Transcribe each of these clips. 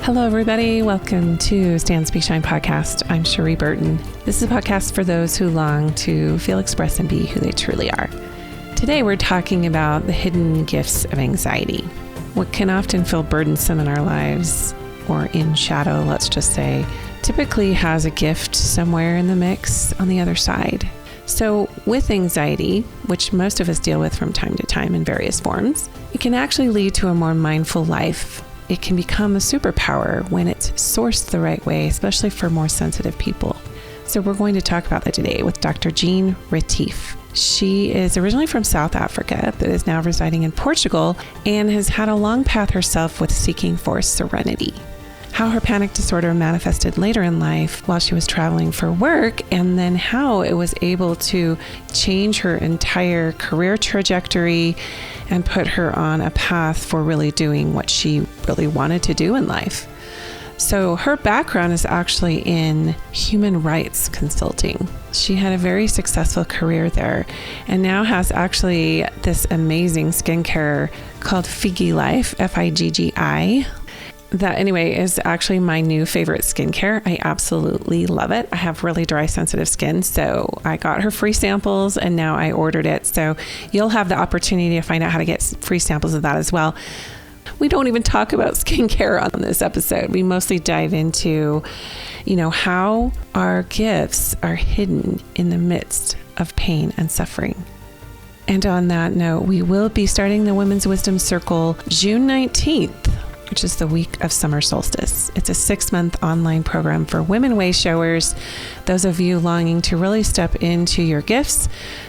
Hello, everybody. Welcome to Stand, Speak, Shine podcast. I'm Cherie Burton. This is a podcast for those who long to feel, express, and be who they truly are. Today, we're talking about the hidden gifts of anxiety. What can often feel burdensome in our lives, or in shadow, let's just say, typically has a gift somewhere in the mix on the other side. So with anxiety, which most of us deal with from time to time in various forms, it can actually lead to a more mindful life. It can become a superpower when it's sourced the right way, especially for more sensitive people. So we're going to talk about that today with Dr. Jeanne Retief. She is originally from South Africa, but is now residing in Portugal and has had a long path herself with seeking for serenity. How her panic disorder manifested later in life while she was traveling for work, and then how it was able to change her entire career trajectory and put her on a path for really doing what she really wanted to do in life. So her background is actually in human rights consulting. She had a very successful career there and now has actually this amazing skincare called Figgy Life, Figgi. That anyway is actually my new favorite skincare. I absolutely love it. I have really dry, sensitive skin, so I got her free samples and now I ordered it. So you'll have the opportunity to find out how to get free samples of that as well. We don't even talk about skincare on this episode. We mostly dive into, how our gifts are hidden in the midst of pain and suffering. And on that note, we will be starting the Women's Wisdom Circle June 19th. Which is the week of summer solstice. It's a 6-month online program for women way showers, those of you longing to really step into your gifts,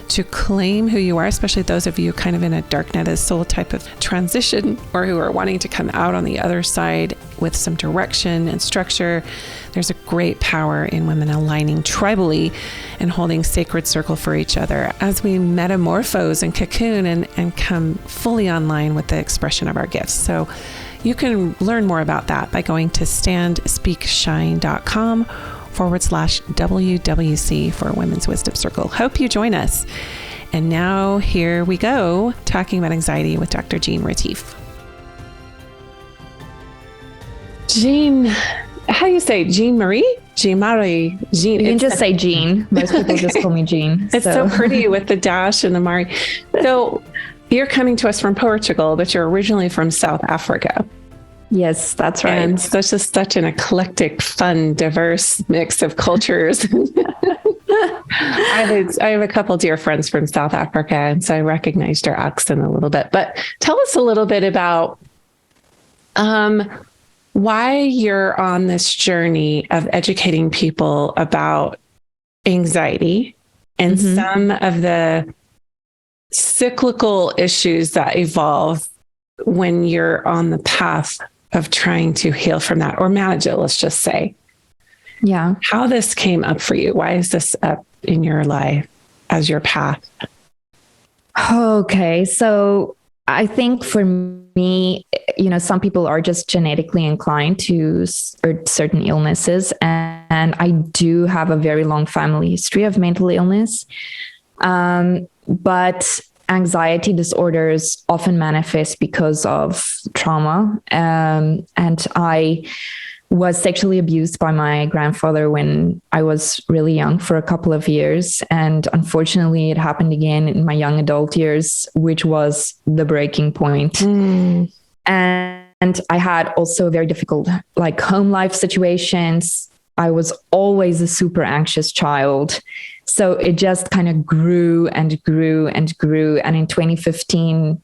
to claim who you are, especially those of you kind of in a dark night of soul type of transition, or who are wanting to come out on the other side with some direction and structure. There's a great power in women aligning tribally and holding sacred circle for each other as we metamorphose and cocoon and come fully online with the expression of our gifts. So you can learn more about that by going to standspeakshine.com/WWC for Women's Wisdom Circle. Hope you join us. And now here we go, talking about anxiety with Dr. Jeanne Retief. Jeanne, how do you say Jeanne Marie? Jeanne Marie. Jeanne. You can just say Jeanne. Most people just call me Jeanne. It's so pretty with the dash and the Marie. So you're coming to us from Portugal, but you're originally from South Africa. Yes, that's right. And such an eclectic, fun, diverse mix of cultures. I have a couple dear friends from South Africa, and so I recognized your accent a little bit. But tell us a little bit about why you're on this journey of educating people about anxiety and some of the cyclical issues that evolve when you're on the path of trying to heal from that or manage it, let's just say. Yeah. How this came up for you. Why is this up in your life as your path? Okay. So I think for me, some people are just genetically inclined to certain illnesses. And I do have a very long family history of mental illness. But anxiety disorders often manifest because of trauma. And I was sexually abused by my grandfather when I was really young for a couple of years. And unfortunately, it happened again in my young adult years, which was the breaking point. And I had also very difficult home life situations. I was always a super anxious child. So it just kind of grew and grew and grew. And in 2015,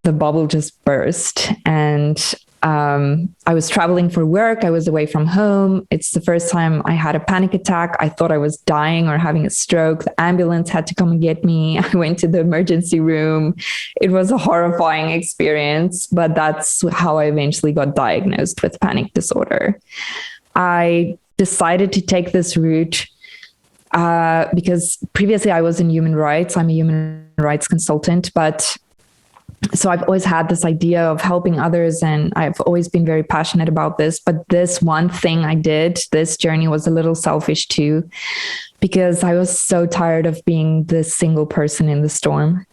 the bubble just burst. And I was traveling for work. I was away from home. It's the first time I had a panic attack. I thought I was dying or having a stroke. The ambulance had to come and get me. I went to the emergency room. It was a horrifying experience, but that's how I eventually got diagnosed with panic disorder. I decided to take this route because previously I was in human rights. I'm a human rights consultant, but so I've always had this idea of helping others, and I've always been very passionate about this. But this one thing I did, this journey was a little selfish too, because I was so tired of being the single person in the storm.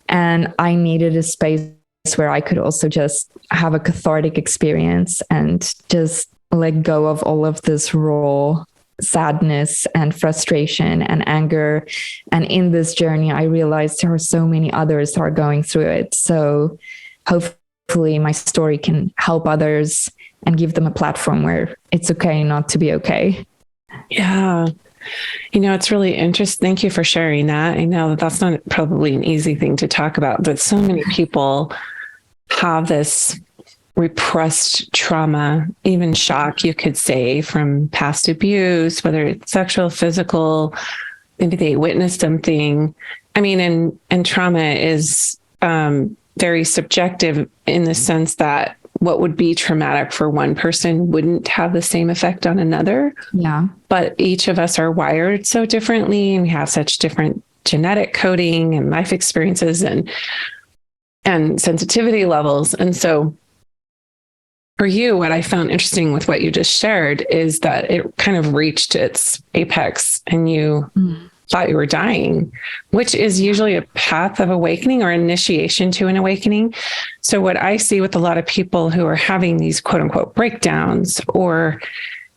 And I needed a space where I could also just have a cathartic experience and just let go of all of this raw sadness and frustration and anger. And in this journey, I realized there are so many others that are going through it. So hopefully my story can help others and give them a platform where it's okay not to be okay. Yeah. It's really interesting. Thank you for sharing that. I know that that's not probably an easy thing to talk about, but so many people have this repressed trauma, even shock, you could say, from past abuse, whether it's sexual, physical, maybe they witnessed something. I mean, and trauma is very subjective in the sense that what would be traumatic for one person wouldn't have the same effect on another. Yeah. But each of us are wired so differently, and we have such different genetic coding and life experiences and sensitivity levels. And so for you, what I found interesting with what you just shared is that it kind of reached its apex and you thought you were dying, which is usually a path of awakening or initiation to an awakening. So what I see with a lot of people who are having these quote unquote breakdowns or,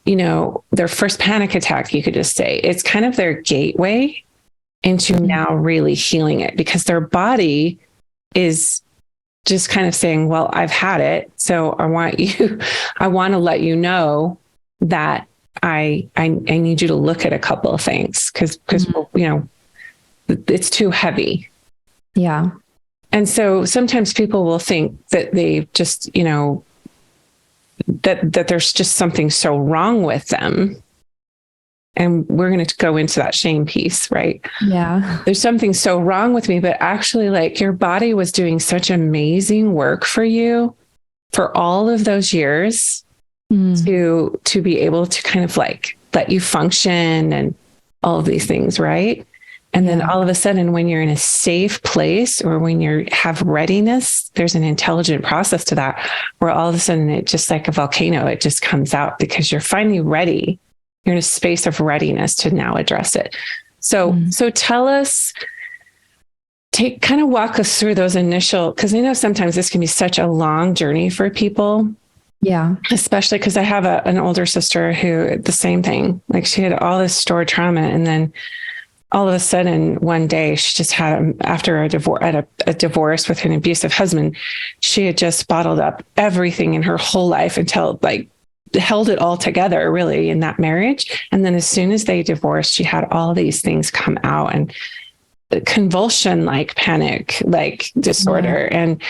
their first panic attack, you could just say, it's kind of their gateway into now really healing it, because their body is just kind of saying, well, I've had it. So I want to let you know that I need you to look at a couple of things because it's too heavy. Yeah. And so sometimes people will think that they just, that there's just something so wrong with them. And we're going to go into that shame piece, right? Yeah. There's something so wrong with me, but actually, like, your body was doing such amazing work for you for all of those years to be able to kind of like let you function and all of these things, right? And then all of a sudden, when you're in a safe place or when you have readiness, there's an intelligent process to that, where all of a sudden it just like a volcano, it just comes out because you're finally ready. You're in a space of readiness to now address it. So tell us, walk us through those initial, because I know sometimes this can be such a long journey for people. Yeah. Especially because I have an older sister who, the same thing, like she had all this stored trauma. And then all of a sudden one day she just had, after a divorce with an abusive husband, she had just bottled up everything in her whole life until like held it all together really in that marriage. And then as soon as they divorced, she had all these things come out and convulsion, like panic, like disorder. And,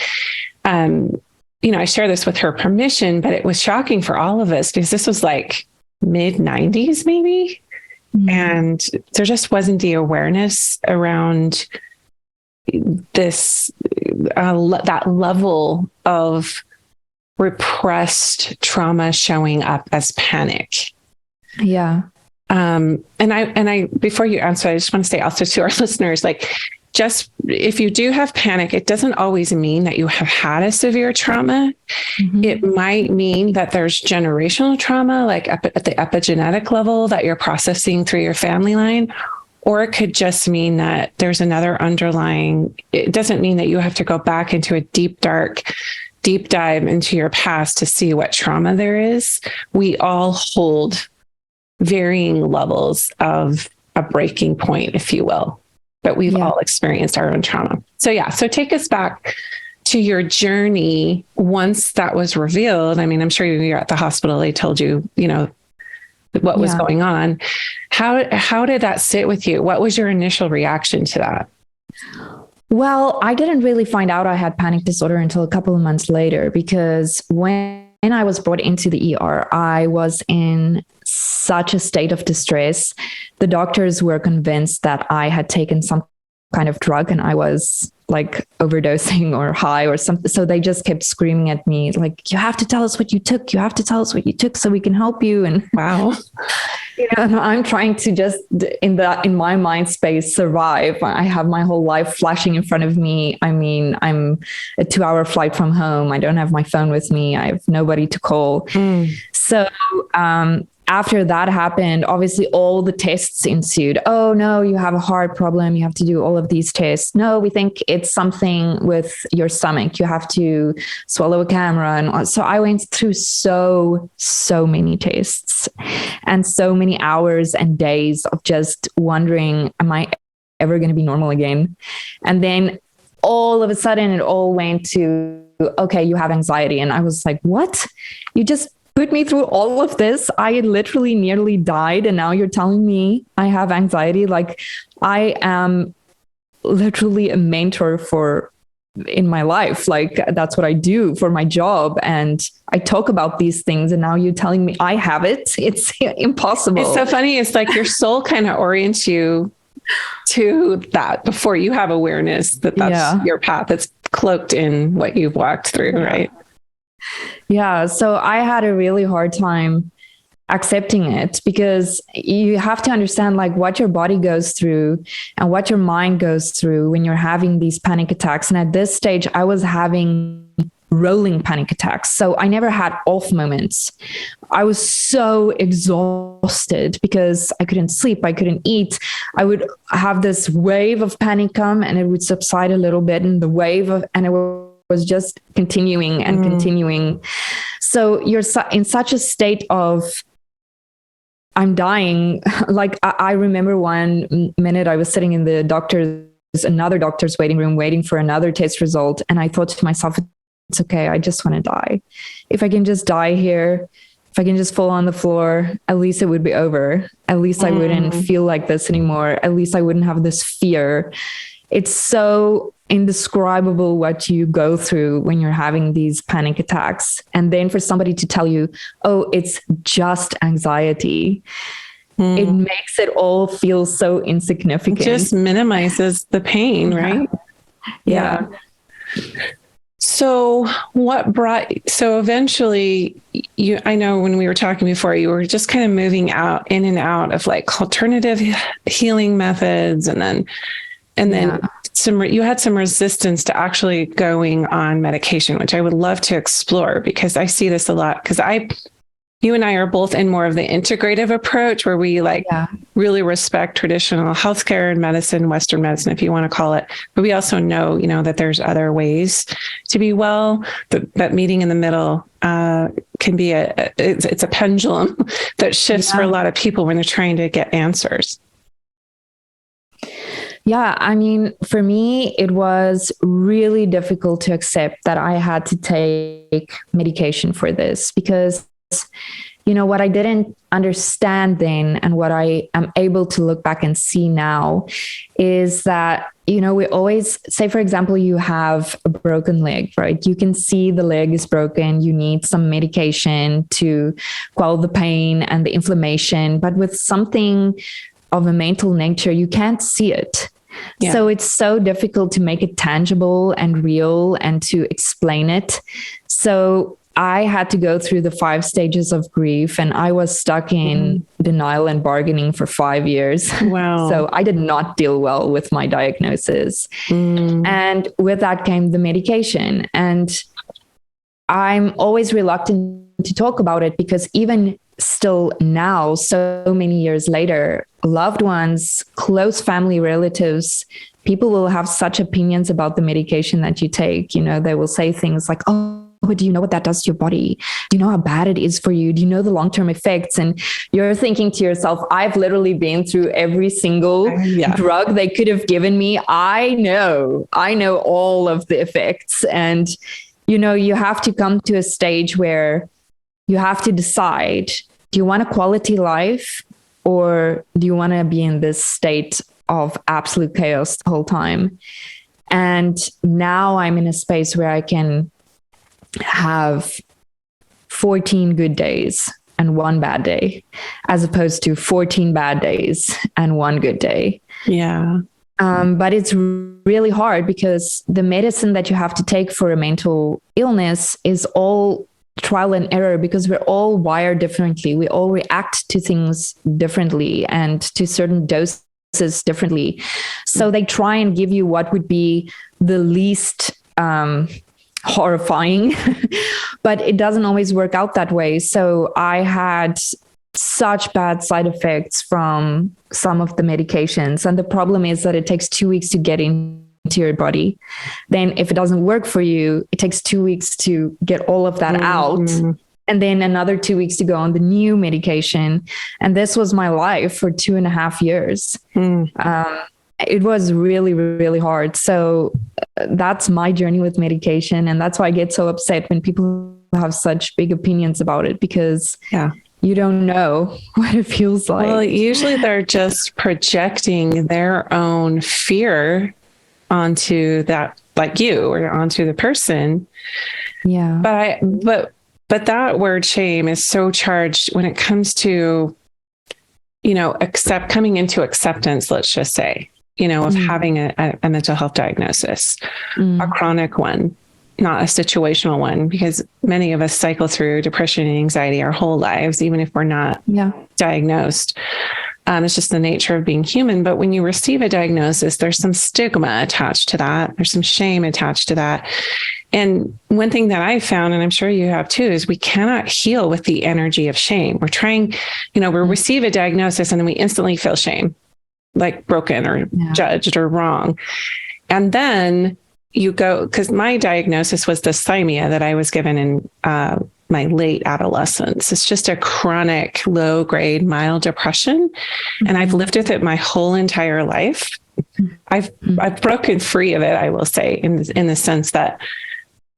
I share this with her permission, but it was shocking for all of us because this was like mid 90s, maybe. And there just wasn't the awareness around this, that level of repressed trauma showing up as panic. Yeah. And I, before you answer, I just want to say also to our listeners, like, just if you do have panic, it doesn't always mean that you have had a severe trauma. It might mean that there's generational trauma, like at the epigenetic level that you're processing through your family line. Or it could just mean that there's another underlying, it doesn't mean that you have to go back into a deep dive into your past to see what trauma there is. We all hold varying levels of a breaking point, if you will, but we've all experienced our own trauma. So take us back to your journey once that was revealed. I mean, I'm sure you're at the hospital, they told you, what was going on. How did that sit with you? What was your initial reaction to that? Well, I didn't really find out I had panic disorder until a couple of months later, because when I was brought into the ER, I was in such a state of distress. The doctors were convinced that I had taken some kind of drug and I was like overdosing or high or something. So they just kept screaming at me, like, you have to tell us what you took. You have to tell us what you took so we can help you. And wow. And I'm trying to just in my mind space survive. I have my whole life flashing in front of me. I mean, I'm a 2-hour flight from home. I don't have my phone with me. I have nobody to call. So after that happened, obviously all the tests ensued. Oh no, you have a heart problem. You have to do all of these tests. No, we think it's something with your stomach. You have to swallow a camera. And so I went through so many tests and so many hours and days of just wondering, am I ever going to be normal again? And then all of a sudden it all went to, okay, you have anxiety. And I was like, what? You just put me through all of this. I literally nearly died. And now you're telling me I have anxiety. Like, I am literally a mentor in my life. Like, that's what I do for my job. And I talk about these things. And now you're telling me I have it. It's impossible. It's so funny. It's like your soul kind of orients you to that before you have awareness that that's your path. It's cloaked in what you've walked through, right? Yeah. So I had a really hard time accepting it, because you have to understand like what your body goes through and what your mind goes through when you're having these panic attacks. And at this stage, I was having rolling panic attacks. So I never had off moments. I was so exhausted because I couldn't sleep. I couldn't eat. I would have this wave of panic come and it would subside a little bit, and and it was just continuing and continuing. So you're in such a state of, I'm dying. Like I remember one minute I was sitting in another doctor's waiting room, waiting for another test result. And I thought to myself, it's okay. I just want to die. If I can just die here, if I can just fall on the floor, at least it would be over. At least I wouldn't feel like this anymore. At least I wouldn't have this fear. It's so indescribable what you go through when you're having these panic attacks. And then for somebody to tell you, oh, it's just anxiety, it makes it all feel so insignificant. It just minimizes the pain, right? Yeah. So eventually I know when we were talking before, you were just kind of moving in and out of like alternative healing methods. And then you had some resistance to actually going on medication, which I would love to explore, because I see this a lot. Because you and I are both in more of the integrative approach, where we really respect traditional healthcare and medicine, Western medicine, if you want to call it. But we also know, that there's other ways to be well. That meeting in the middle can be it's a pendulum that shifts for a lot of people when they're trying to get answers. Yeah, I mean, for me, it was really difficult to accept that I had to take medication for this, because, what I didn't understand then, and what I am able to look back and see now, is that, we always say, for example, you have a broken leg, right? You can see the leg is broken. You need some medication to quell the pain and the inflammation. But with something of a mental nature, you can't see it. Yeah. So it's so difficult to make it tangible and real and to explain it. So I had to go through the 5 stages of grief, and I was stuck in denial and bargaining for 5 years. Wow. So I did not deal well with my diagnosis. And with that came the medication. And I'm always reluctant to talk about it, because even still now, so many years later, loved ones, close family relatives, people will have such opinions about the medication that you take. They will say things like, oh, do you know what that does to your body? Do you know how bad it is for you? Do you know the long-term effects? And you're thinking to yourself, I've literally been through every single drug they could have given me. I know all of the effects. And, you have to come to a stage where you have to decide, do you want a quality life, or do you want to be in this state of absolute chaos the whole time? And now I'm in a space where I can have 14 good days and 1 bad day, as opposed to 14 bad days and 1 good day. Yeah. But it's really hard, because the medicine that you have to take for a mental illness is all trial and error, because we're all wired differently. We all react to things differently and to certain doses differently. So they try and give you what would be the least horrifying, but it doesn't always work out that way. So I had such bad side effects from some of the medications. And the problem is that it takes 2 weeks to get into your body. Then if it doesn't work for you, it takes 2 weeks to get all of that out. And then another 2 weeks to go on the new medication. And this was my life for 2.5 years. It was really, really hard. So that's my journey with medication. And that's why I get so upset when people have such big opinions about it, because you don't know what it feels like. Well, usually they're just projecting their own fear onto that, like you, or onto the person. Yeah. But that word shame is so charged when it comes to, coming into acceptance, let's just say, of having a mental health diagnosis, a chronic one, not a situational one, because many of us cycle through depression and anxiety our whole lives, even if we're not diagnosed. It's just the nature of being human. But when you receive a diagnosis, there's some stigma attached to that. There's some shame attached to that. And one thing that I found, and I'm sure you have too, is we cannot heal with the energy of shame. We're trying, we receive a diagnosis and then we instantly feel shame, like broken or judged or wrong. And then you go, because my diagnosis was dysthymia that I was given in my late adolescence. It's just a chronic, low grade, mild depression. And I've lived with it my whole entire life. I've broken free of it, I will say, in the sense that,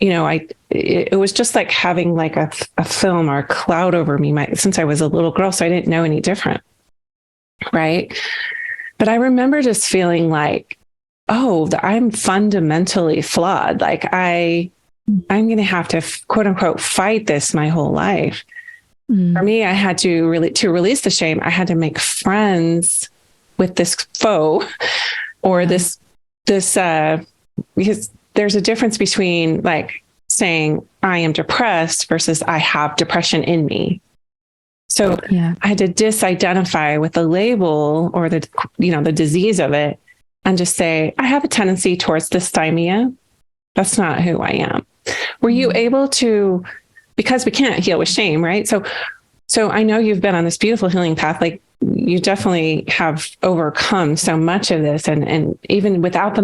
it was just like having like a film or a cloud over me since I was a little girl. So I didn't know any different. Right. But I remember just feeling like, I'm fundamentally flawed. Like I'm going to have to quote unquote fight this my whole life. For me, I had to release the shame. I had to make friends with this foe or this, because there's a difference between like saying I am depressed versus I have depression in me. So I had to disidentify with the label or the disease of it and just say, I have a tendency towards dysthymia. That's not who I am. Were you able to, because we can't heal with shame, right? So I know you've been on this beautiful healing path. Like you definitely have overcome so much of this. And even without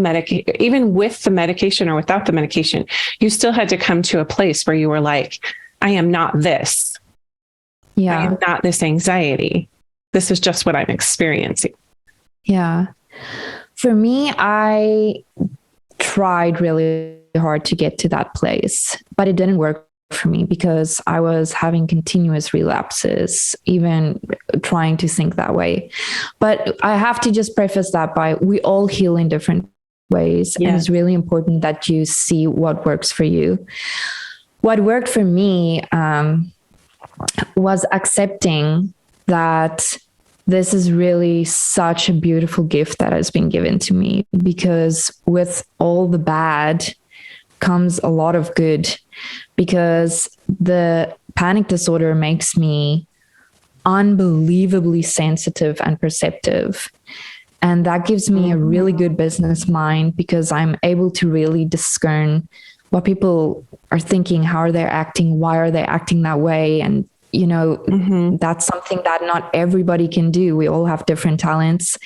even with the medication or without the medication, you still had to come to a place where you were like, I am not this. I am not this anxiety. This is just what I'm experiencing. Yeah. For me, I tried really hard to get to that place, but it didn't work for me because I was having continuous relapses, even trying to think that way. But I have to just preface that by we all heal in different ways. And it's really important that you see what works for you. What worked for me was accepting that this is really such a beautiful gift that has been given to me, because with all the bad comes a lot of good, because the panic disorder makes me unbelievably sensitive and perceptive. And that gives me a really good business mind, because I'm able to really discern what people are thinking, how are they acting, why are they acting that way. And that's something that not everybody can do. We all have different talents.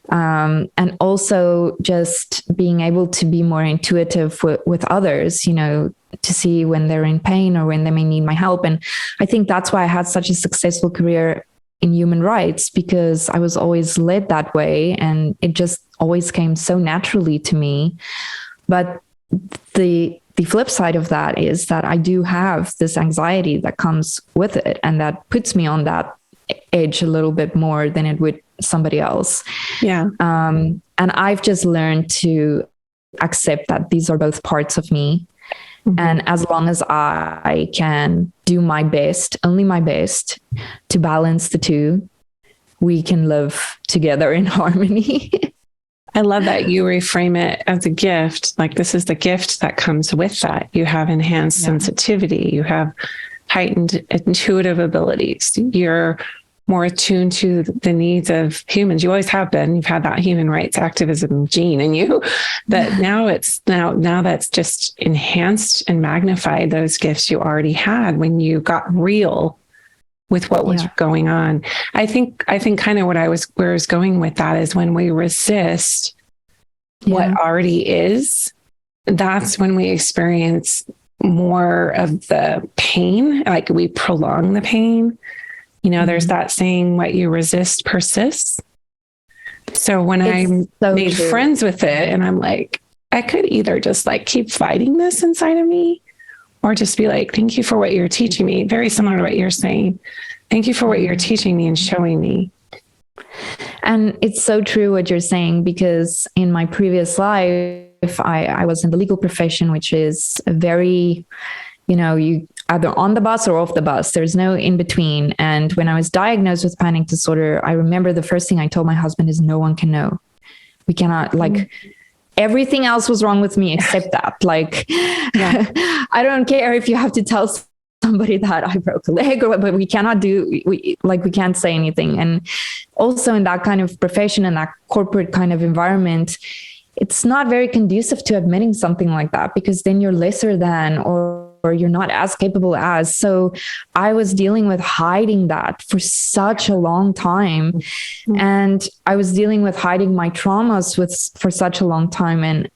And also just being able to be more intuitive with others, to see when they're in pain or when they may need my help. And I think that's why I had such a successful career in human rights, because I was always led that way and it just always came so naturally to me. But the flip side of that is that I do have this anxiety that comes with it, and that puts me on that edge a little bit more than it would somebody else. Yeah. And I've just learned to accept that these are both parts of me. And as long as I can do my best, only my best, to balance the two, we can live together in harmony. I love that you reframe it as a gift. Like, this is the gift that comes with that. You have enhanced sensitivity. You have heightened intuitive abilities. You're more attuned to the needs of humans. You always have been. You've had that human rights activism gene in you. But now that's just enhanced and magnified those gifts you already had when you got real with what was going on. I think kind of where I was going with that is when we resist what already is, that's when we experience more of the pain, like we prolong the pain. You know, there's that saying, what you resist persists. So when I made friends with it, and I'm like, I could either just like keep fighting this inside of me, or just be like, thank you for what you're teaching me. Very similar to what you're saying. Thank you for what you're teaching me and showing me. And it's so true what you're saying, because in my previous life, I was in the legal profession, which is a very, you know, you either on the bus or off the bus. There's no in between. And when I was diagnosed with panic disorder, I remember the first thing I told my husband is, no one can know. We cannot, like, everything else was wrong with me except that. Like, I don't care if you have to tell somebody that I broke a leg, but we cannot we can't say anything. And also in that kind of profession and that corporate kind of environment, it's not very conducive to admitting something like that, because then you're lesser than, or you're not as capable as. So I was dealing with hiding that for such a long time. And I was dealing with hiding my traumas for such a long time. And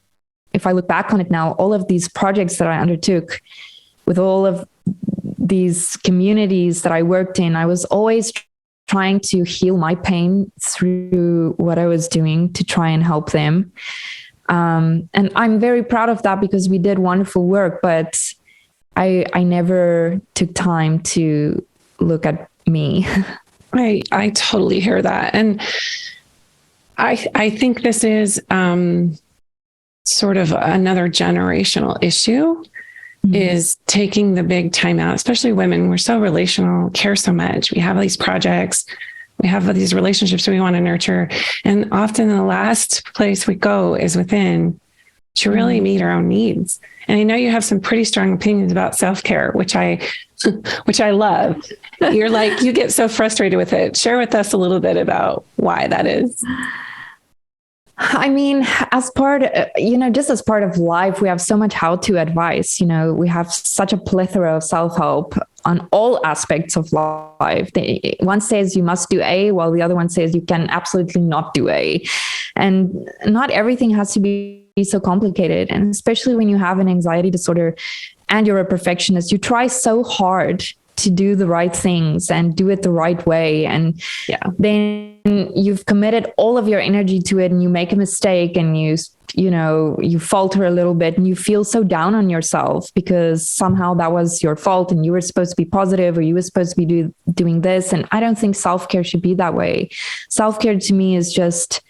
if I look back on it now, all of these projects that I undertook with all of these communities that I worked in, I was always trying to heal my pain through what I was doing to try and help them. And I'm very proud of that, because we did wonderful work, but I never took time to look at me. I totally hear that. And I think this is sort of another generational issue, is taking the big time out, especially women. We're so relational, care so much. We have these projects, we have these relationships we want to nurture. And often the last place we go is within to really meet our own needs. And I know you have some pretty strong opinions about self-care, which I love. You're like, you get so frustrated with it. Share with us a little bit about why that is. I mean, as part, just as part of life, we have so much how-to advice. You know, we have such a plethora of self-help on all aspects of life. One says you must do A, while the other one says you can absolutely not do A. And not everything has to be so complicated. And especially when you have an anxiety disorder and you're a perfectionist, you try so hard to do the right things and do it the right way. And then you've committed all of your energy to it, and you make a mistake, and you falter a little bit, and you feel so down on yourself because somehow that was your fault, and you were supposed to be positive, or you were supposed to be doing this. And I don't think self-care should be that way. Self-care to me is just,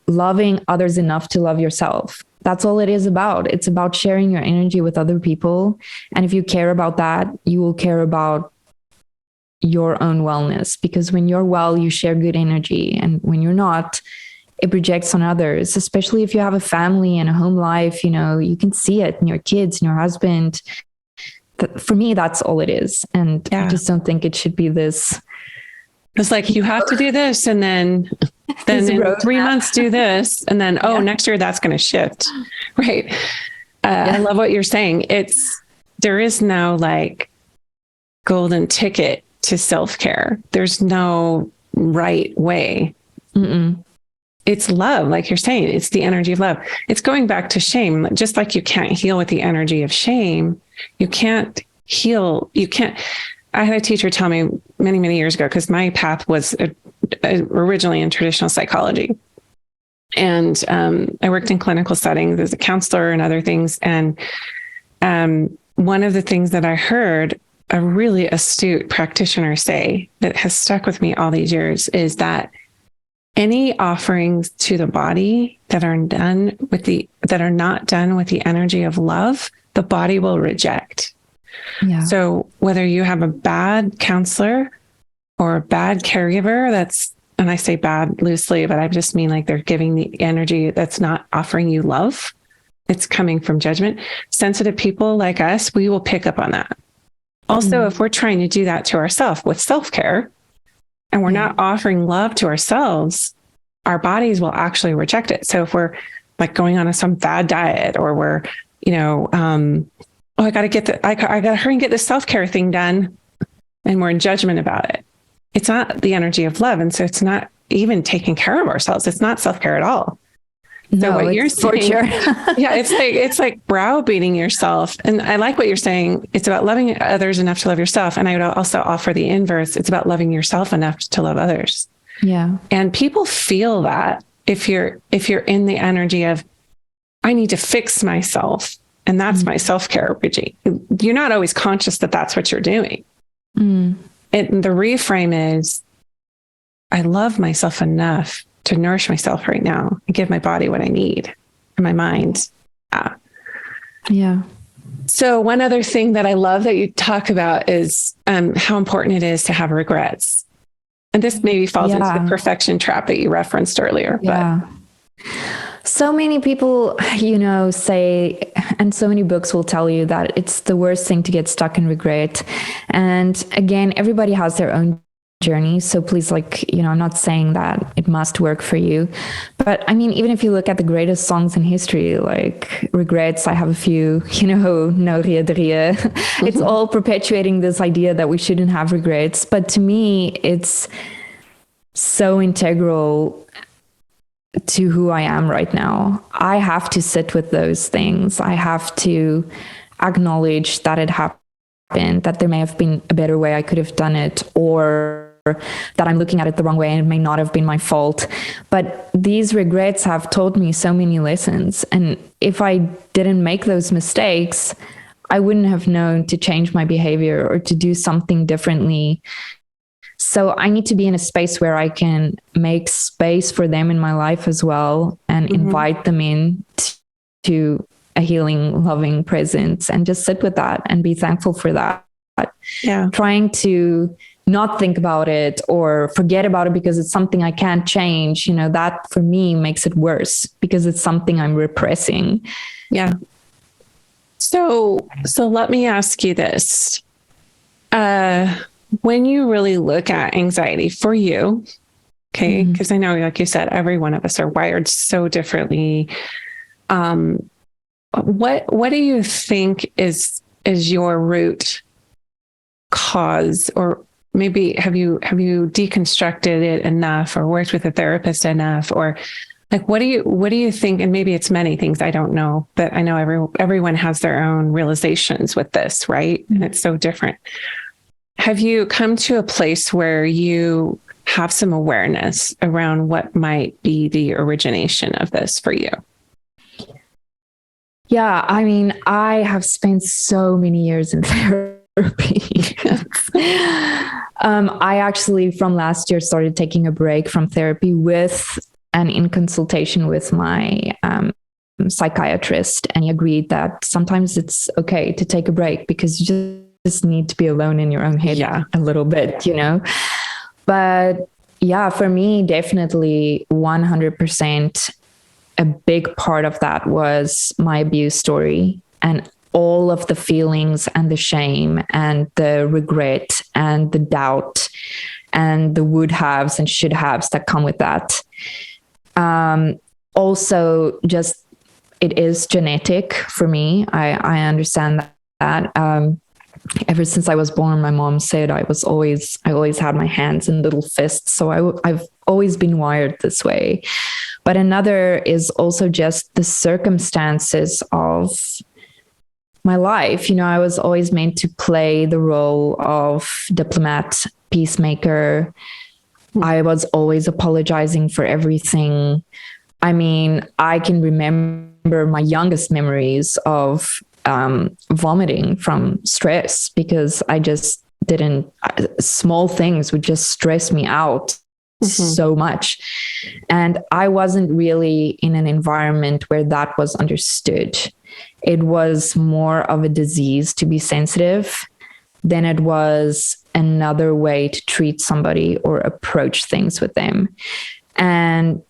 loving others enough to love yourself. That's all it is about. It's about sharing your energy with other people. And if you care about that, you will care about your own wellness, because when you're well, you share good energy. And when you're not, it projects on others, especially if you have a family and a home life. You can see it in your kids and your husband. For me, that's all it is. And I just don't think it should be this. It's like, you have to do this, and then in 3 months do this, and then, next year that's going to shift. Right. I love what you're saying. There is no like golden ticket to self-care. There's no right way. It's love. Like you're saying, it's the energy of love. It's going back to shame. Just like you can't heal with the energy of shame, you can't heal. I had a teacher tell me many, many years ago, because my path was originally in traditional psychology. And I worked in clinical settings as a counselor and other things. And one of the things that I heard a really astute practitioner say that has stuck with me all these years is that any offerings to the body that are not done with the energy of love, the body will reject. Yeah. So whether you have a bad counselor or a bad caregiver, and I say bad loosely, but I just mean like they're giving the energy that's not offering you love. It's coming from judgment. Sensitive people like us, we will pick up on that. Also, if we're trying to do that to ourselves with self-care and we're not offering love to ourselves, our bodies will actually reject it. So if we're like going on some bad diet, or we're, I got to hurry and get this self-care thing done. and we're in judgment about it, it's not the energy of love. And so it's not even taking care of ourselves. It's not self-care at all. So No, what you're it's saying, torture. yeah, it's like browbeating yourself. And I like what you're saying. It's about loving others enough to love yourself. And I would also offer the inverse. It's about loving yourself enough to love others. Yeah. And people feel that if you're in the energy of, I need to fix myself. And that's my self-care, Bridgie. You're not always conscious that that's what you're doing. And the reframe is, I love myself enough to nourish myself right now and give my body what I need and my mind. Yeah. So one other thing that I love that you talk about is how important it is to have regrets. And this maybe falls into the perfection trap that you referenced earlier. Yeah. But so many people, say, and so many books will tell you that it's the worst thing to get stuck in regret. And again, everybody has their own journey. So please, I'm not saying that it must work for you. But I mean, even if you look at the greatest songs in history, like Regrets, I have a few, No Ria de Ria. It's all perpetuating this idea that we shouldn't have regrets. But to me, it's so integral to who I am right now. I have to sit with those things. I have to acknowledge that it happened, that there may have been a better way I could have done it, or that I'm looking at it the wrong way and it may not have been my fault. But these regrets have taught me so many lessons. And if I didn't make those mistakes, I wouldn't have known to change my behavior or to do something differently. So I need to be in a space where I can make space for them in my life as well and invite them in to a healing, loving presence, and just sit with that and be thankful for that. Yeah. Trying to not think about it or forget about it because it's something I can't change, that for me makes it worse because it's something I'm repressing. Yeah. So let me ask you this. When you really look at anxiety for you, okay, because I know, like you said, every one of us are wired so differently. What do you think is your root cause, or maybe have you deconstructed it enough or worked with a therapist enough, or like, what do you think? And maybe it's many things, I don't know, but I know everyone has their own realizations with this, right? And it's so different. Have you come to a place where you have some awareness around what might be the origination of this for you? Yeah, I mean, I have spent so many years in therapy. I actually, from last year, started taking a break from therapy in consultation with my psychiatrist. And he agreed that sometimes it's okay to take a break because you just need to be alone in your own head a little bit, But yeah, for me, definitely 100%. A big part of that was my abuse story and all of the feelings and the shame and the regret and the doubt and the would haves and should haves that come with that. Also, just it is genetic for me. I understand that. Ever since I was born, my mom said I always had my hands in little fists. So I've always been wired this way. But another is also just the circumstances of my life. I was always meant to play the role of diplomat, peacemaker. I was always apologizing for everything. I mean, I can remember my youngest memories of vomiting from stress because I just small things would just stress me out so much. And I wasn't really in an environment where that was understood. It was more of a disease to be sensitive than it was another way to treat somebody or approach things with them. And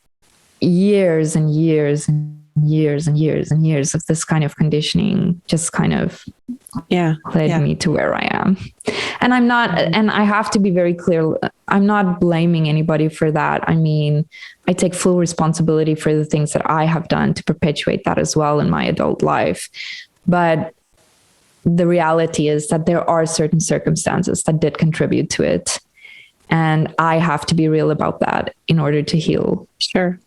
years and years and years and years and years of this kind of conditioning just kind of led me to where I am. And and I have to be very clear, I'm not blaming anybody for that. I mean, I take full responsibility for the things that I have done to perpetuate that as well in my adult life. But the reality is that there are certain circumstances that did contribute to it. And I have to be real about that in order to heal. Sure.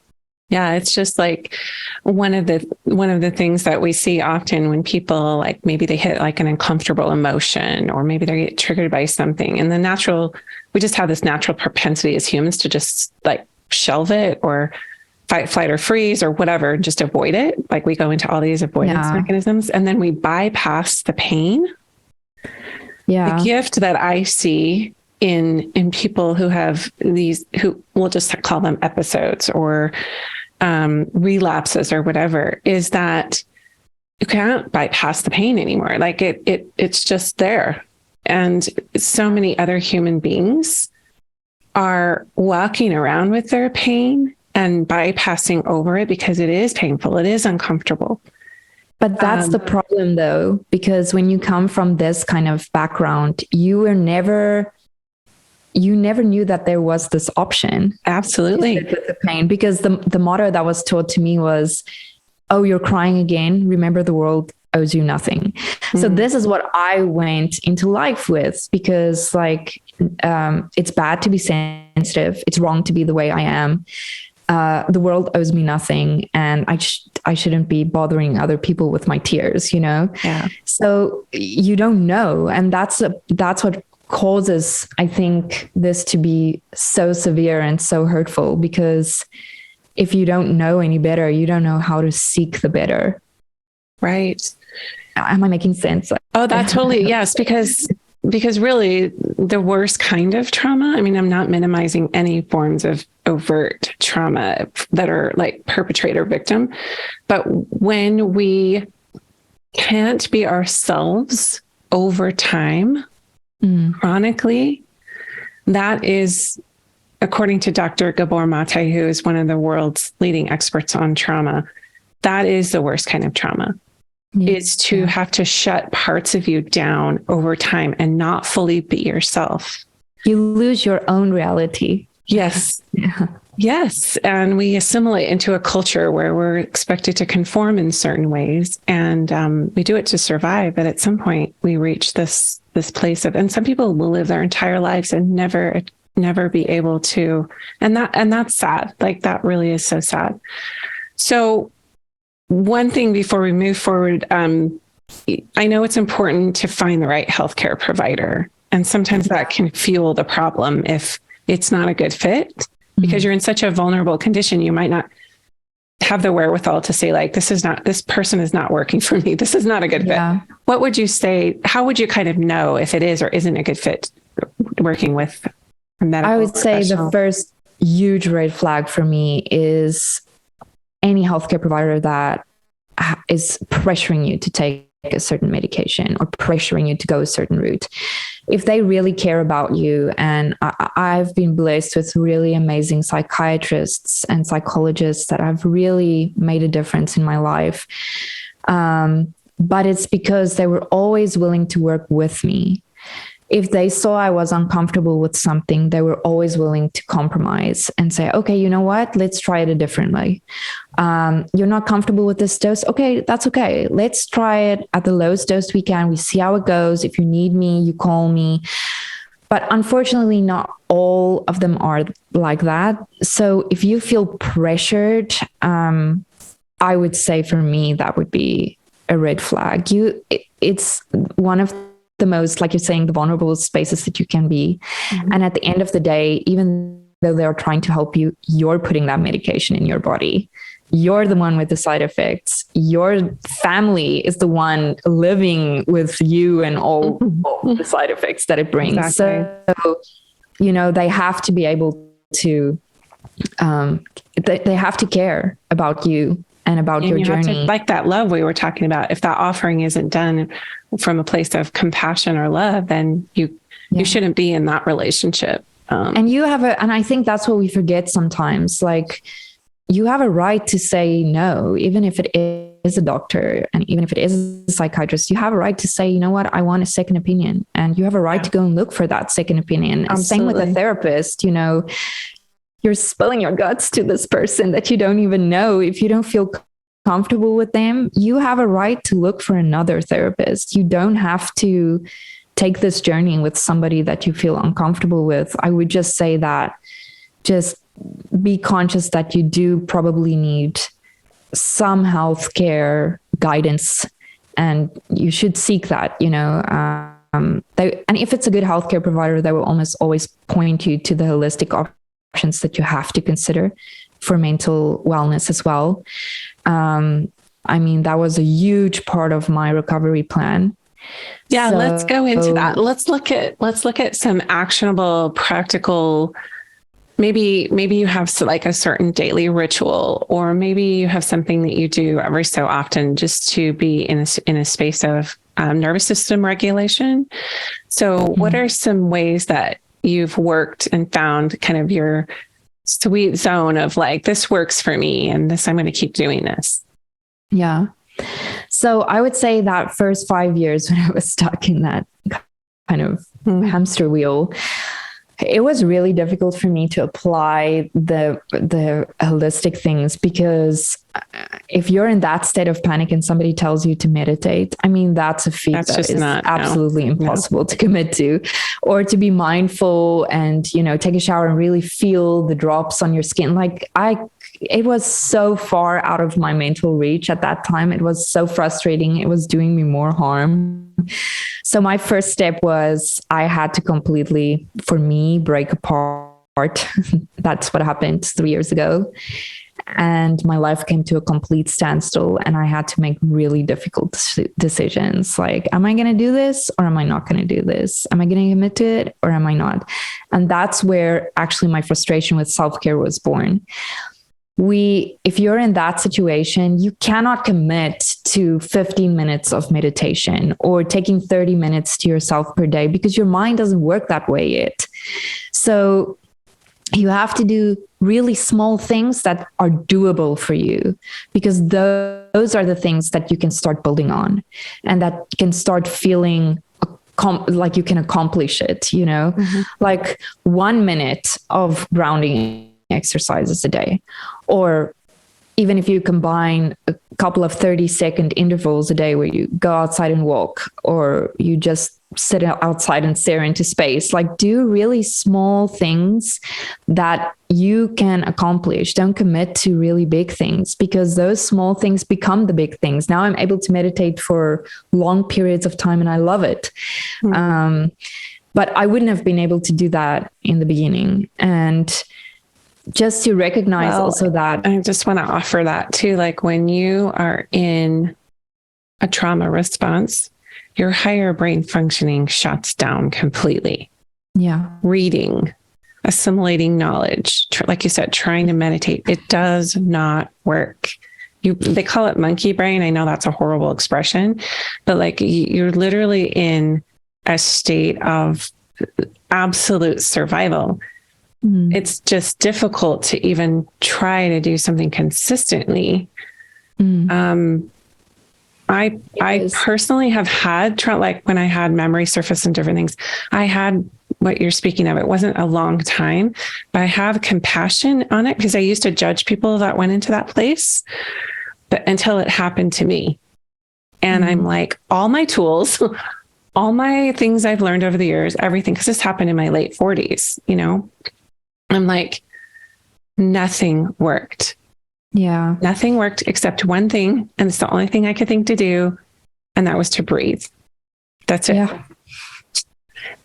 Yeah, it's just like one of the things that we see often when people, like, maybe they hit like an uncomfortable emotion, or maybe they get triggered by something, and we just have this natural propensity as humans to just like shelve it, or fight, flight, or freeze, or whatever, and just avoid it. Like, we go into all these avoidance mechanisms, and then we bypass the pain. Yeah. The gift that I see in people who have these, who we'll just call them episodes or relapses or whatever, is that you can't bypass the pain anymore. Like, it's just there. And so many other human beings are walking around with their pain and bypassing over it because it is painful. It is uncomfortable. But that's the problem, though, because when you come from this kind of background, you never knew that there was this option. Absolutely. With the pain, because the motto that was taught to me was, "Oh, you're crying again. Remember, the world owes you nothing." Mm. So this is what I went into life with, because like, it's bad to be sensitive. It's wrong to be the way I am. The world owes me nothing, and I shouldn't be bothering other people with my tears, you know? Yeah. So you don't know. And that's what causes, I think, this to be so severe and so hurtful, because if you don't know any better, you don't know how to seek the better. Right. Am I making sense? Oh, that totally. Yes. Because really the worst kind of trauma, I mean, I'm not minimizing any forms of overt trauma that are like perpetrator victim, but when we can't be ourselves over time, chronically, that is, according to Dr. Gabor Mate, who is one of the world's leading experts on trauma, that is the worst kind of trauma. Is to have to shut parts of you down over time and not fully be yourself. You lose your own reality. Yes. Yeah. Yes. And we assimilate into a culture where we're expected to conform in certain ways. And we do it to survive. But at some point we reach this place of, and some people will live their entire lives and never be able to. And that's sad. Like, that really is so sad. So one thing before we move forward, I know it's important to find the right healthcare provider. And sometimes that can fuel the problem if it's not a good fit, because you're in such a vulnerable condition. You might not have the wherewithal to say, like, this person is not working for me. This is not a good fit. What would you say? How would you kind of know if it is or isn't a good fit working with a medical I would say the first huge red flag for me is any healthcare provider that is pressuring you to take a certain medication or pressuring you to go a certain route. If they really care about you, and I've been blessed with really amazing psychiatrists and psychologists that have really made a difference in my life. But it's because they were always willing to work with me. If they saw I was uncomfortable with something, they were always willing to compromise and say, okay, you know what? Let's try it a different way. You're not comfortable with this dose? Okay, that's okay. Let's try it at the lowest dose we can. We see how it goes. If you need me, you call me. But unfortunately, not all of them are like that. So if you feel pressured, I would say for me, that would be a red flag. It's one of the most, like you're saying, the vulnerable spaces that you can be. Mm-hmm. And at the end of the day, even though they're trying to help you, you're putting that medication in your body. You're the one with the side effects. Your family is the one living with you and all the side effects that it brings. Exactly. So, they have to be able to, they have to care about you and about your journey. Like that love we were talking about, if that offering isn't done from a place of compassion or love, then you shouldn't be in that relationship. And and I think that's what we forget sometimes. Like, you have a right to say no, even if it is a doctor and even if it is a psychiatrist. You have a right to say, you know what, I want a second opinion, and you have a right to go and look for that second opinion. And same with a therapist. You're spilling your guts to this person that you don't even know. If you don't feel uncomfortable with them, you have a right to look for another therapist. You don't have to take this journey with somebody that you feel uncomfortable with. I would just say that just be conscious that you do probably need some healthcare guidance, and you should seek that, and if it's a good healthcare provider, they will almost always point you to the holistic options that you have to consider for mental wellness as well. That was a huge part of my recovery plan. Yeah, let's go into that. Let's look at some actionable, practical. Maybe you have like a certain daily ritual, or maybe you have something that you do every so often just to be in a space of nervous system regulation. So what are some ways that you've worked and found kind of your sweet zone of like, this works for me and this, I'm going to keep doing this? Yeah. So I would say that first 5 years when I was stuck in that kind of hamster wheel, it was really difficult for me to apply the holistic things, because if you're in that state of panic and somebody tells you to meditate, that's a feat that is absolutely impossible to commit to, or to be mindful and, take a shower and really feel the drops on your skin. It was so far out of my mental reach at that time. It was so frustrating. It was doing me more harm. So my first step was I had to completely, for me, break apart. That's what happened 3 years ago. And my life came to a complete standstill, and I had to make really difficult decisions. Like, am I going to do this or am I not going to do this? Am I going to commit to it or am I not? And that's where actually my frustration with self-care was born. If you're in that situation, you cannot commit to 15 minutes of meditation or taking 30 minutes to yourself per day, because your mind doesn't work that way yet. So you have to do really small things that are doable for you, because those are the things that you can start building on and that can start feeling like you can accomplish it, like 1 minute of grounding exercises a day, or even if you combine a couple of 30-second intervals a day where you go outside and walk, or you just sit outside and stare into space, like do really small things that you can accomplish. Don't commit to really big things, because those small things become the big things. Now I'm able to meditate for long periods of time and I love it. But I wouldn't have been able to do that in the beginning. And just to recognize also that. I just want to offer that too. Like when you are in a trauma response, your higher brain functioning shuts down completely. Yeah. Reading, assimilating knowledge, like you said, trying to meditate, it does not work. They call it monkey brain. I know that's a horrible expression, but like you're literally in a state of absolute survival. It's just difficult to even try to do something consistently. I personally have had, like when I had memory surface and different things, I had what you're speaking of. It wasn't a long time, but I have compassion on it, because I used to judge people that went into that place, but until it happened to me. And I'm like, all my tools, all my things I've learned over the years, everything, because this happened in my late 40s, I'm like, nothing worked. Yeah. Nothing worked except one thing. And it's the only thing I could think to do. And that was to breathe. That's it. Yeah.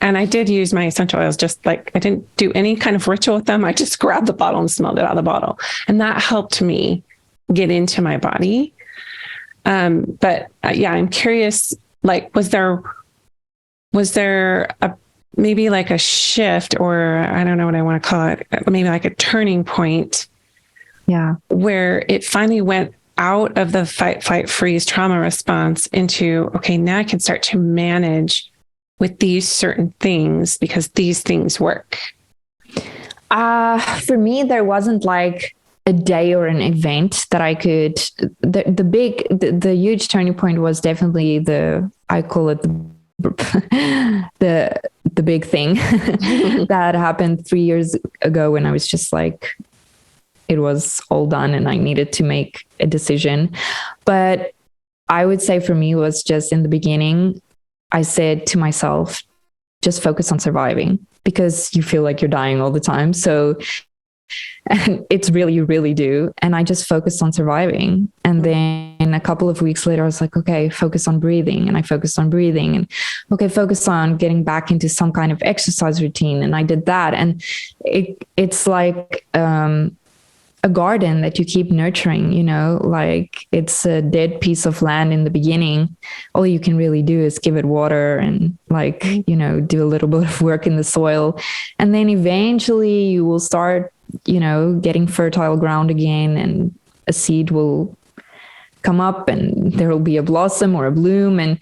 And I did use my essential oils, just like I didn't do any kind of ritual with them. I just grabbed the bottle and smelled it out of the bottle. And that helped me get into my body. But I'm curious, like, was there maybe like a shift, or I don't know what I want to call it, maybe like a turning point, where it finally went out of the fight, flight, freeze trauma response into, okay, now I can start to manage with these certain things because these things work? For me, there wasn't like a day or an event that I could, the huge turning point was definitely I call it the big thing that happened 3 years ago, when I was just like, it was all done and I needed to make a decision. But I would say for me was just in the beginning, I said to myself, just focus on surviving, because you feel like you're dying all the time. So, and it's really, you really do. And I just focused on surviving. And then a couple of weeks later, I was like, okay, focus on breathing. And I focused on breathing, and okay, focus on getting back into some kind of exercise routine. And I did that. And it's like, a garden that you keep nurturing, you know, like it's a dead piece of land in the beginning. All you can really do is give it water and like, you know, do a little bit of work in the soil. And then eventually you will start, you know, getting fertile ground again, and a seed will come up and there will be a blossom or a bloom, and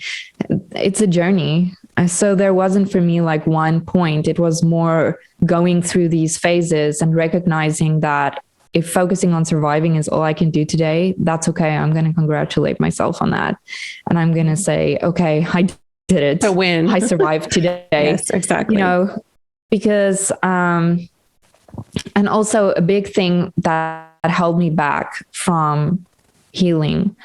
it's a journey. So there wasn't for me like one point. It was more going through these phases and recognizing that if focusing on surviving is all I can do today, that's okay. I'm going to congratulate myself on that. And I'm going to say, okay, I did it. A win. I survived today. Yes, exactly. You know, because, and also a big thing that held me back from healing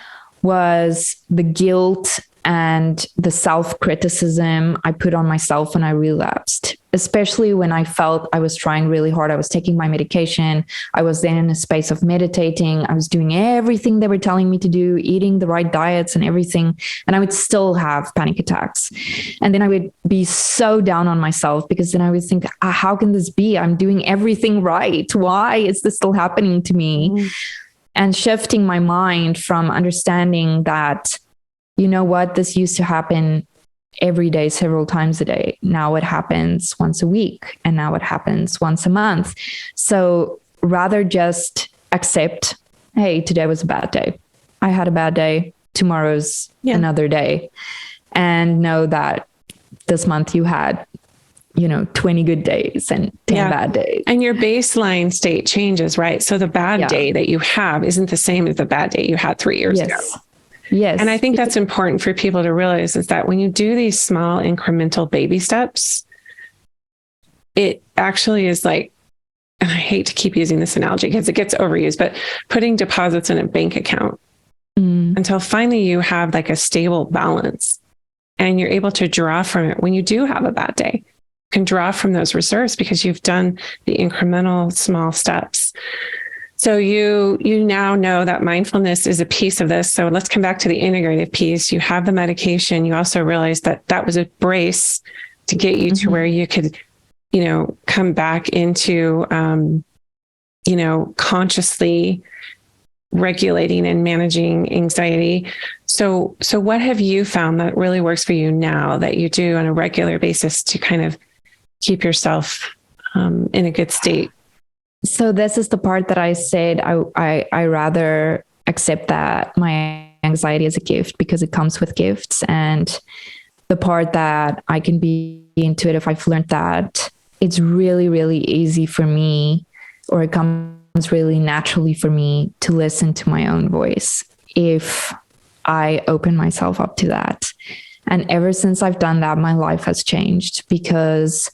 was the guilt and the self-criticism I put on myself when I relapsed, especially when I felt I was trying really hard. I was taking my medication. I was then in a space of meditating. I was doing everything they were telling me to do, eating the right diets and everything. And I would still have panic attacks. And then I would be so down on myself, because then I would think, how can this be? I'm doing everything right. Why is this still happening to me? Mm. And shifting my mind from understanding that, you know what, this used to happen every day, several times a day. Now it happens once a week, and now it happens once a month. So rather just accept, hey, today was a bad day. I had a bad day. Tomorrow's another day. And know that this month you had, you know, 20 good days and 10 bad days. And your baseline state changes, right? So the bad day that you have isn't the same as the bad day you had 3 years ago. Yes. And I think that's important for people to realize, is that when you do these small incremental baby steps, it actually is like, and I hate to keep using this analogy because it gets overused, but putting deposits in a bank account until finally you have like a stable balance and you're able to draw from it when you do have a bad day. You can draw from those reserves because you've done the incremental small steps. So you now know that mindfulness is a piece of this. So let's come back to the integrative piece. You have the medication. You also realize that that was a brace to get you to where you could, you know, come back into, you know, consciously regulating and managing anxiety. So what have you found that really works for you now that you do on a regular basis to kind of keep yourself in a good state? So this is the part that I said I rather accept that my anxiety is a gift because it comes with gifts. And the part that I can be intuitive, I've learned that it's really, really easy for me, or it comes really naturally for me to listen to my own voice if I open myself up to that. And ever since I've done that, my life has changed, because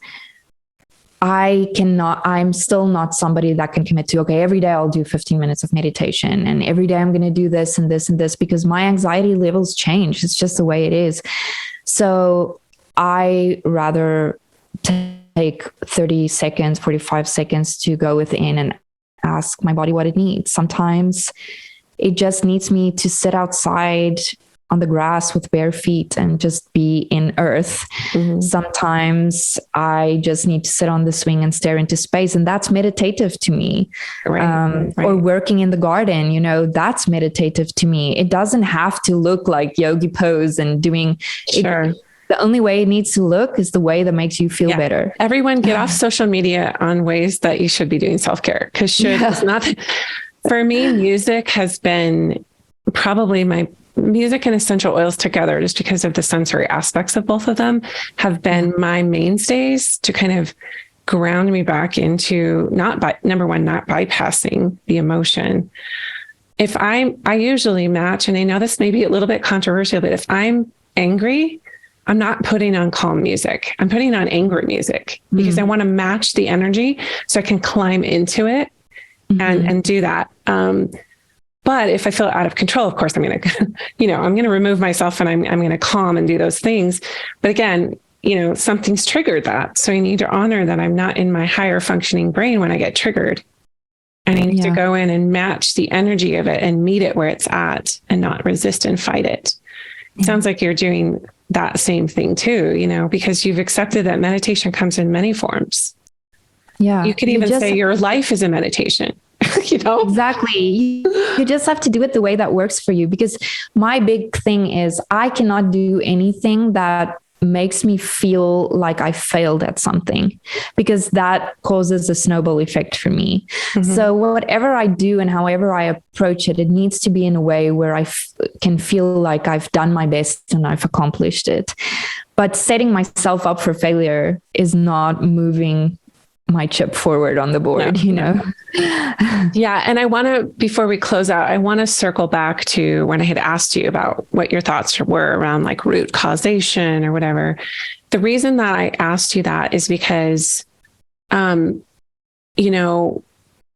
I'm still not somebody that can commit to, okay, every day I'll do 15 minutes of meditation and every day I'm going to do this and this and this, because my anxiety levels change. It's just the way it is. So I rather take 30 seconds, 45 seconds to go within and ask my body what it needs. Sometimes it just needs me to sit outside on the grass with bare feet and just be in earth. Sometimes I just need to sit on the swing and stare into space. And that's meditative to me. Right. Or working in the garden, you know, that's meditative to me. It doesn't have to look like yogi pose and doing it. The only way it needs to look is the way that makes you feel better. Everyone get off social media on ways that you should be doing self-care. Because it's not, for me, music has been probably music and essential oils together, just because of the sensory aspects of both of them, have been my mainstays to kind of ground me back into number one, not bypassing the emotion. If I usually match, and I know this may be a little bit controversial, but if I'm angry, I'm not putting on calm music. I'm putting on angry music because I want to match the energy so I can climb into it and do that. But if I feel out of control, of course, I'm going to, I'm going to remove myself and I'm going to calm and do those things. But again, something's triggered that. So I need to honor that I'm not in my higher functioning brain when I get triggered. And I need to go in and match the energy of it and meet it where it's at and not resist and fight it. It sounds like you're doing that same thing too, because you've accepted that meditation comes in many forms. Yeah. You could even say your life is a meditation, Exactly. You just have to do it the way that works for you, because my big thing is I cannot do anything that makes me feel like I failed at something, because that causes a snowball effect for me. So whatever I do and however I approach it, it needs to be in a way where I can feel like I've done my best and I've accomplished it. But setting myself up for failure is not moving my chip forward on the board, Yeah. And I want to, before we close out, I want to circle back to when I had asked you about what your thoughts were around like root causation or whatever. The reason that I asked you that is because, a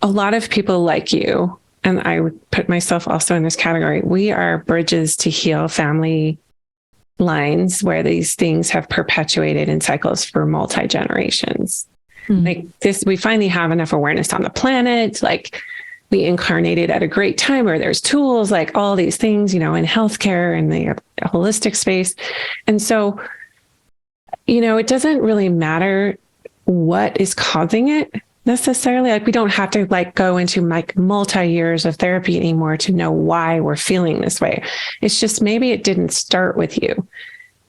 lot of people like you, and I would put myself also in this category, we are bridges to heal family lines where these things have perpetuated in cycles for multi-generations. Like this, we finally have enough awareness on the planet. Like we incarnated at a great time where there's tools, like all these things, in healthcare and the holistic space. And so, it doesn't really matter what is causing it necessarily. Like we don't have to go into multi-years of therapy anymore to know why we're feeling this way. It's just, maybe it didn't start with you.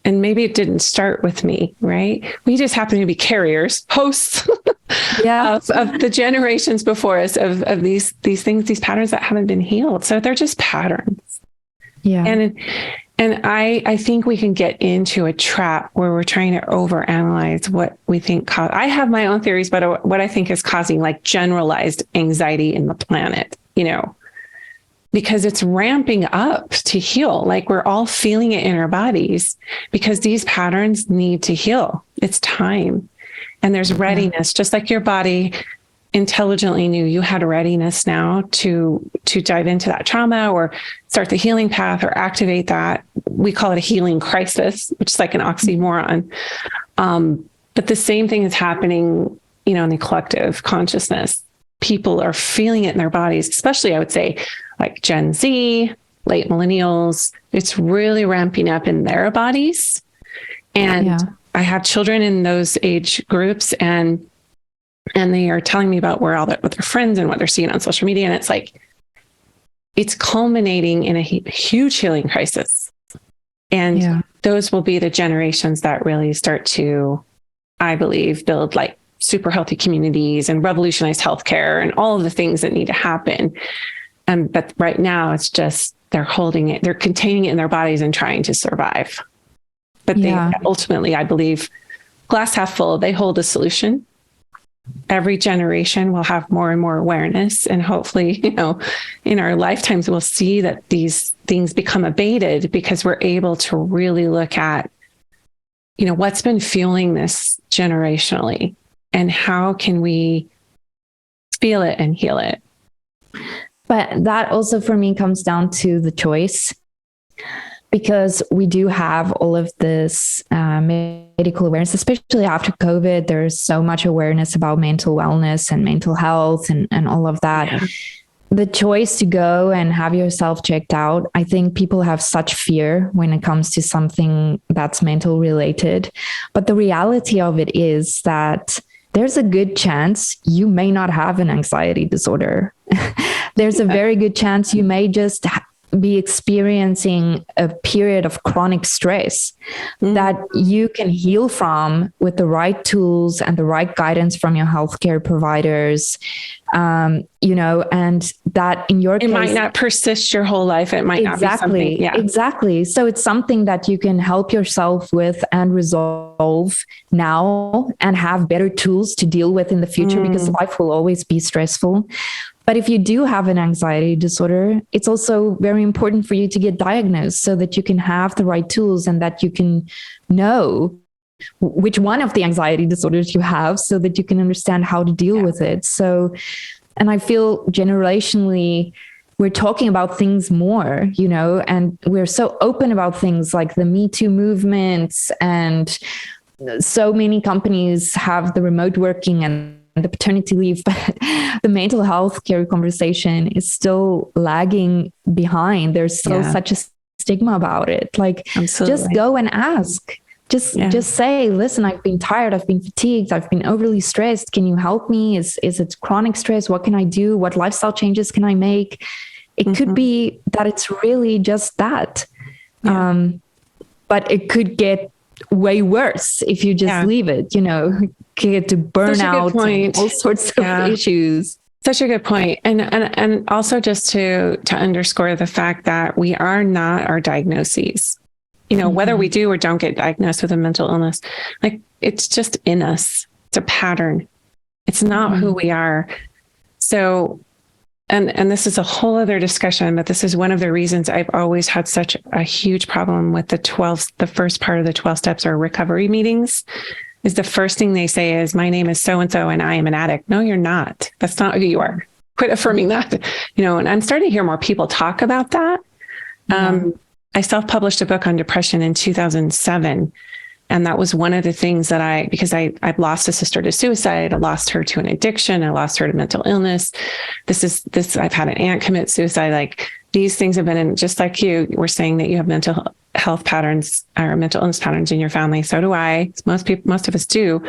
And maybe it didn't start with me, right? We just happen to be carriers, hosts of the generations before us of these things, these patterns that haven't been healed. So they're just patterns. Yeah. And I think we can get into a trap where we're trying to overanalyze what we think I have my own theories, but what I think is causing generalized anxiety in the planet, because it's ramping up to heal. We're all feeling it in our bodies because these patterns need to heal. It's time. And there's readiness, just like your body intelligently knew you had a readiness now to dive into that trauma or start the healing path or activate that. We call it a healing crisis, which is like an oxymoron. But the same thing is happening, in the collective consciousness. People are feeling it in their bodies, especially I would say like Gen Z, late millennials. It's really ramping up in their bodies. And I have children in those age groups and they are telling me about with their friends and what they're seeing on social media. And it's culminating in a huge healing crisis. And those will be the generations that really start to, I believe, build super healthy communities and revolutionize healthcare and all of the things that need to happen. But right now it's just, they're holding it, they're containing it in their bodies and trying to survive. But they ultimately, I believe, glass half full, they hold a solution. Every generation will have more and more awareness. And hopefully, in our lifetimes, we'll see that these things become abated because we're able to really look at, what's been fueling this generationally and how can we feel it and heal it. But that also for me comes down to the choice, because we do have all of this medical awareness, especially after COVID. There's so much awareness about mental wellness and mental health and all of that. Yeah. The choice to go and have yourself checked out, I think people have such fear when it comes to something that's mental related. But the reality of it is that there's a good chance you may not have an anxiety disorder. There's a very good chance you may just be experiencing a period of chronic stress that you can heal from with the right tools and the right guidance from your healthcare providers. And that in your case, it might not persist your whole life. It might not be something. Yeah, exactly. So it's something that you can help yourself with and resolve now and have better tools to deal with in the future, because life will always be stressful. But if you do have an anxiety disorder, it's also very important for you to get diagnosed so that you can have the right tools and that you can know which one of the anxiety disorders you have so that you can understand how to deal with it. So And I feel generationally, we're talking about things more, and we're so open about things like the Me Too movements, and so many companies have the remote working and the paternity leave, but the mental health care conversation is still lagging behind. There's still such a stigma about it. Like, Absolutely. just go and ask. Just say, listen, I've been tired, I've been fatigued, I've been overly stressed. Can you help me? Is it chronic stress? What can I do? What lifestyle changes can I make? It could be that it's really just that. But it could get way worse if you just leave it, get to burnout and all sorts of issues. Such a good point. And also just to underscore the fact that we are not our diagnoses. Whether we do or don't get diagnosed with a mental illness, like, it's just in us. It's a pattern. It's not who we are. So, and this is a whole other discussion, but this is one of the reasons I've always had such a huge problem with the first part of the 12 steps or recovery meetings. Is the first thing they say is, my name is so-and-so and I am an addict. No, you're not. That's not who you are. Quit affirming that. And I'm starting to hear more people talk about that. I self-published a book on depression in 2007. And that was one of the things that because I've lost a sister to suicide, I lost her to an addiction, I lost her to mental illness. I've had an aunt commit suicide. Like, these things have been in, just like you were saying that you have mental health patterns or mental illness patterns in your family. So do I. Most of us do.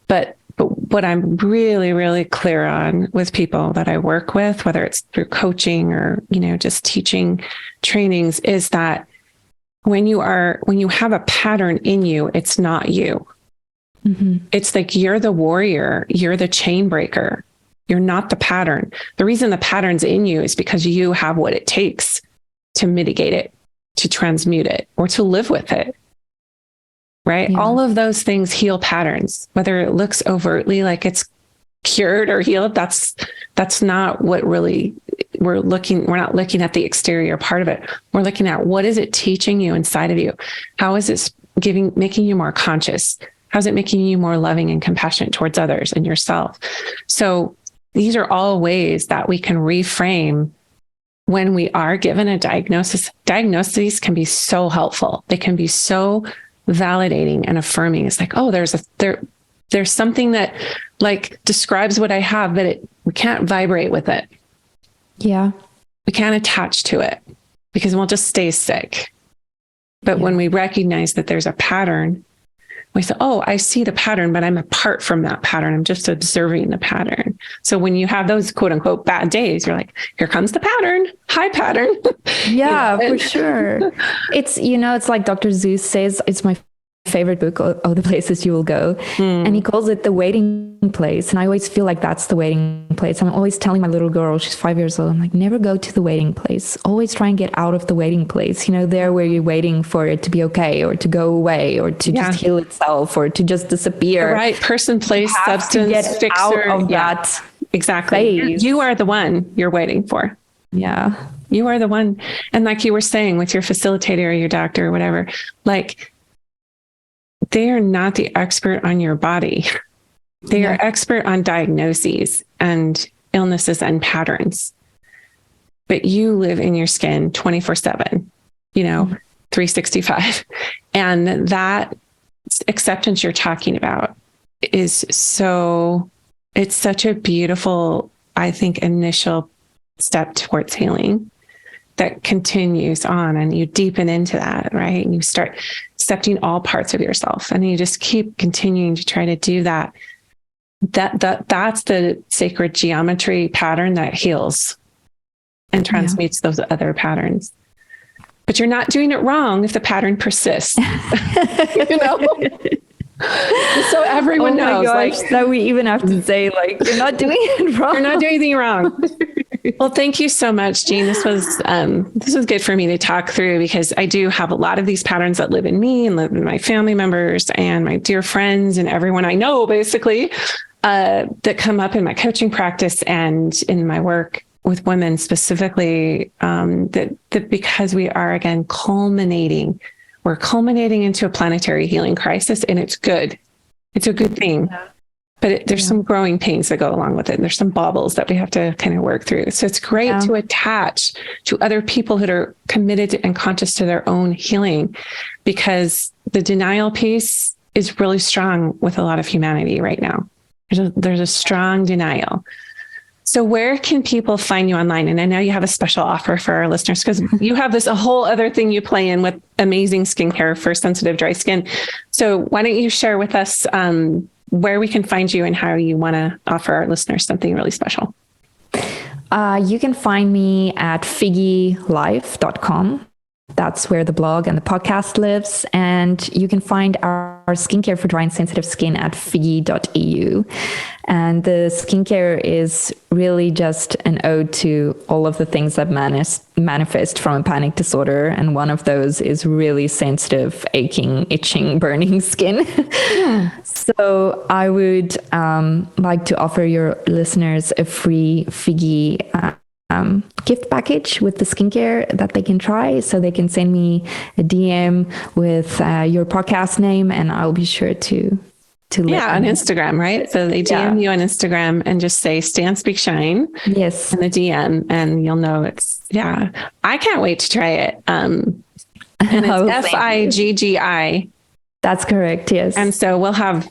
But what I'm really, really clear on with people that I work with, whether it's through coaching or, just teaching trainings, is that when you have a pattern in you, it's not you. It's like, you're the warrior, you're the chain breaker. You're not the pattern. The reason the pattern's in you is because you have what it takes to mitigate it, to transmute it, or to live with it. Right? Yeah. All of those things heal patterns, whether it looks overtly like it's cured or healed. That's not what really we're not looking at the exterior part of it. We're looking at, what is it teaching you inside of you? How is it making you more conscious? How's it making you more loving and compassionate towards others and yourself? So these are all ways that we can reframe when we are given a diagnosis. Diagnoses can be so helpful. They can be so validating and affirming. It's like, oh, there's something that like describes what I have, but we can't vibrate with it. Yeah. We can't attach to it because we'll just stay sick. But when we recognize that there's a pattern, we say, oh, I see the pattern, but I'm apart from that pattern. I'm just observing the pattern. So when you have those quote unquote bad days, you're like, here comes the pattern. Hi, pattern. Yeah, for sure. It's, it's like Dr. Seuss says, it's my favorite book, All the Places You Will Go. And he calls it the waiting place. And I always feel like that's the waiting place. I'm always telling my little girl, she's 5 years old, I'm like, never go to the waiting place. Always try and get out of the waiting place. There where you're waiting for it to be okay, or to go away, or to just heal itself, or to just disappear. The right person, place, substance, get fixer. Out of that exactly. phase. You are the one you're waiting for. Yeah. You are the one. And like you were saying with your facilitator or your doctor or whatever, like, they are not the expert on your body. They are expert on diagnoses and illnesses and patterns. But you live in your skin 24/7, 365. And that acceptance you're talking about is it's such a beautiful, I think, initial step towards healing that continues on, and you deepen into that, right? And you start accepting all parts of yourself, and you just keep continuing to try to do that. That's the sacred geometry pattern that heals and transmutes those other patterns. But you're not doing it wrong if the pattern persists. So everyone knows, gosh, that we even have to say, like, you're not doing it wrong. You're not doing anything wrong. Well, thank you so much, Jeanne. This was good for me to talk through, because I do have a lot of these patterns that live in me and live in my family members and my dear friends and everyone I know, basically, that come up in my coaching practice and in my work with women specifically, that because we are, again, we're culminating into a planetary healing crisis, and it's good. It's a good thing. But there's some growing pains that go along with it. And there's some baubles that we have to kind of work through. So it's great to attach to other people that are committed and conscious to their own healing, because the denial piece is really strong with a lot of humanity right now. There's a strong denial. So where can people find you online? And I know you have a special offer for our listeners, because you have a whole other thing you play in with amazing skincare for sensitive, dry skin. So why don't you share with us where we can find you and how you want to offer our listeners something really special? You can find me at figgilife.com. That's where the blog and the podcast lives. And you can find our skincare for dry and sensitive skin at figgy.eu. And the skincare is really just an ode to all of the things that manifest from a panic disorder. And one of those is really sensitive, aching, itching, burning skin. So I would like to offer your listeners a free Figgy gift package with the skincare that they can try. So they can send me a DM with your podcast name, and I'll be sure to let on Instagram, right? So they DM you on Instagram and just say Stand, Speak, Shine. Yes. In the DM, and you'll know it's, I can't wait to try it. And it's FIGGI. That's correct. Yes. And so we'll have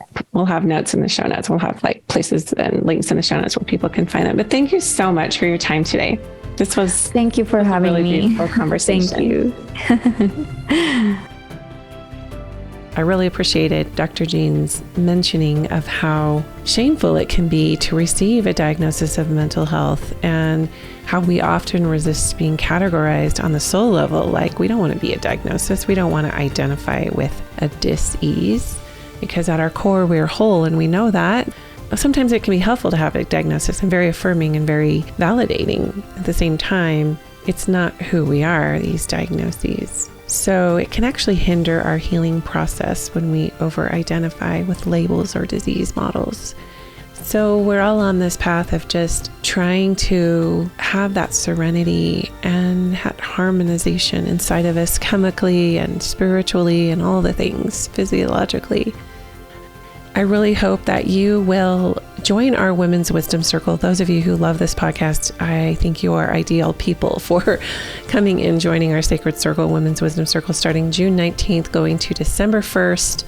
notes in the show notes. We'll have like places and links in the show notes where people can find them. But thank you so much for your time today. Thank you for having me. Beautiful conversation. Thank you. I really appreciated Dr. Jeanne's mentioning of how shameful it can be to receive a diagnosis of mental health, and how we often resist being categorized on the soul level. Like, we don't want to be a diagnosis. We don't want to identify with a dis-ease, because at our core, we're whole, and we know that. Sometimes it can be helpful to have a diagnosis and very affirming and very validating. At the same time, it's not who we are, these diagnoses. So it can actually hinder our healing process when we over-identify with labels or disease models. So we're all on this path of just trying to have that serenity and that harmonization inside of us, chemically and spiritually and all the things physiologically. I really hope that you will join our Women's Wisdom Circle. Those of you who love this podcast, I think you are ideal people for coming in, joining our Sacred Circle, Women's Wisdom Circle, starting June 19th, going to December 1st.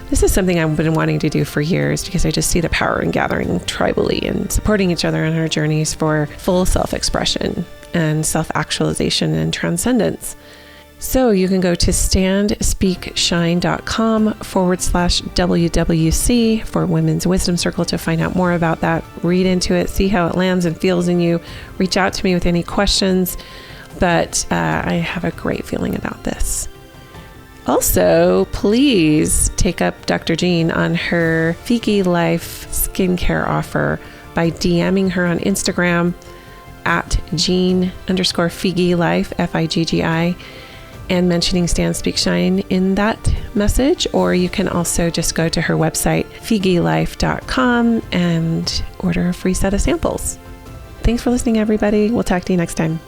This is something I've been wanting to do for years, because I just see the power in gathering tribally and supporting each other on our journeys for full self-expression and self-actualization and transcendence. So you can go to standspeakshine.com/WWC for Women's Wisdom Circle to find out more about that. Read into it, see how it lands and feels in you. Reach out to me with any questions, but I have a great feeling about this. Also, please take up Dr. Jeanne on her Figgy Life skincare offer by DMing her on Instagram at Jeanne_Figgy Life, FIGGI, and mentioning Stand, Speak, Shine in that message. Or you can also just go to her website, figgilife.com, and order a free set of samples. Thanks for listening, everybody. We'll talk to you next time.